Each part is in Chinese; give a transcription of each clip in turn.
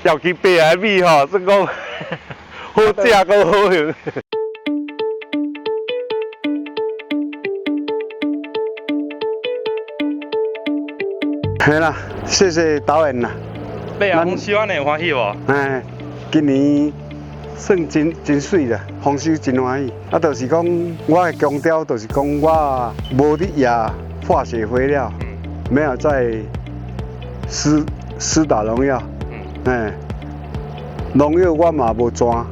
尤其白的米吼，算讲好食阁好用。系啦，谢谢导演啦。买啊，丰收安尼欢喜无？哎，今年算真水啦，丰收真欢喜。啊，就是讲我的强调，就是讲我无伫野化学肥料，没有在施打农药，农药我嘛无装，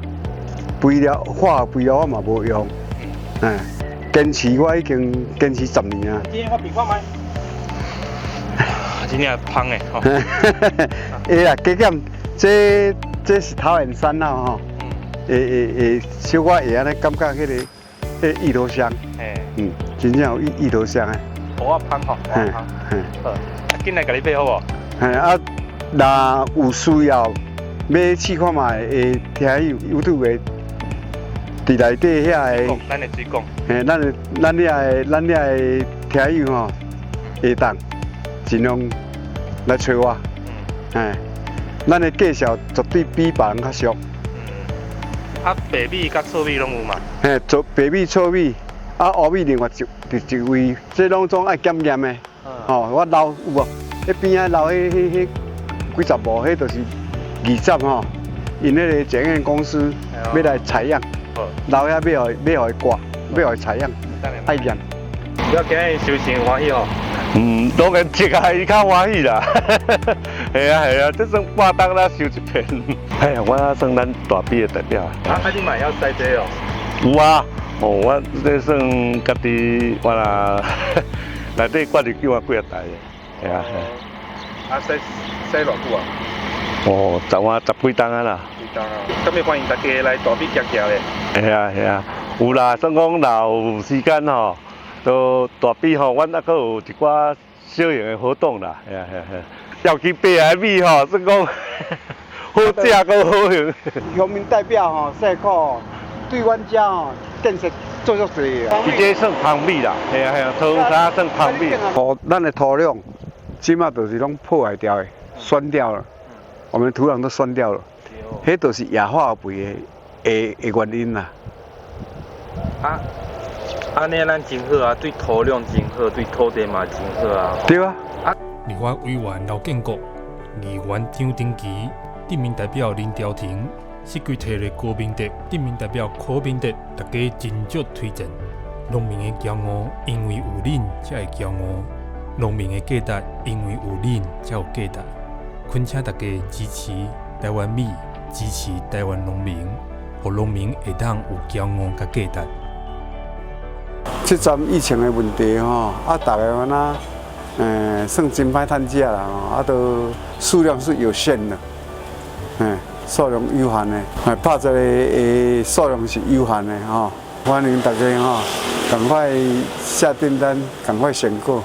化学肥料我嘛无用，坚持我已经坚持10年啊。今天我比看卖。真正芳诶吼。会啦，加减这是桃园山啦吼，会小可会安尼感觉迄个芋头香，真正有芋头香诶。蚵仔芳吼，蚵仔芳。好，紧来甲你买好无？啊，若有需要要试看卖，会听 YouTube 的，伫内底遐个。咱的水讲。咱遐个听友吼，会当尽量来找我。咱的介绍绝对比别人较俗。啊，白米甲糙米拢有嘛？做白米、糙米，啊黑米另外一位，这拢总爱检验的。我留有无？迄边仔留迄几十部，迄就是20吼，因迄个检验公司要来采样，留遐要互伊刮，要互伊采样，爱验。你今日收成欢喜吼？当然食啊，伊较欢喜啦。系啊，这算半当啦收一片。哎呀，我算咱大比的代表。啊，你嘛要塞这哦？有啊，我这算家己我啦，内底挂入几啊台的，系啊。啊，塞偌久啊？10几档啊啦。10啊。咁要欢迎大家来大比行行咧。系啊，有啦，算讲若有时间吼。都大比吼，阮还阁有一寡小型的活动啦，系。尤其白的米吼，算讲好食阁好用。乡民代表吼，辛苦，对阮遮吼建设做足侪啊。伊这算芳米啦，系啊，土沙算芳米。咱的土壤，即马就是拢破坏掉的，酸掉了，我们土壤都酸掉了，迄都是亚化肥的原因啦。安尼咱真好啊，对土壤真好，对土地嘛真好啊。对啊。立法委员刘建国、议员张丁奇、镇民代表林朝廷、设计体的高明德、镇民代表柯明德，大家真足推荐。农民的骄傲，因为有恁才会骄傲；农民的价值，因为有恁才有价值。恳请大家支持台湾米，支持台湾农民，让农民会当有骄傲甲价值。这阵疫情的问题吼，大家安那，算真歹趁食啦吼，都数量是有限的，数量有限的，拍这个数量是有限的吼，欢迎大家吼，赶快下订单，赶快选购。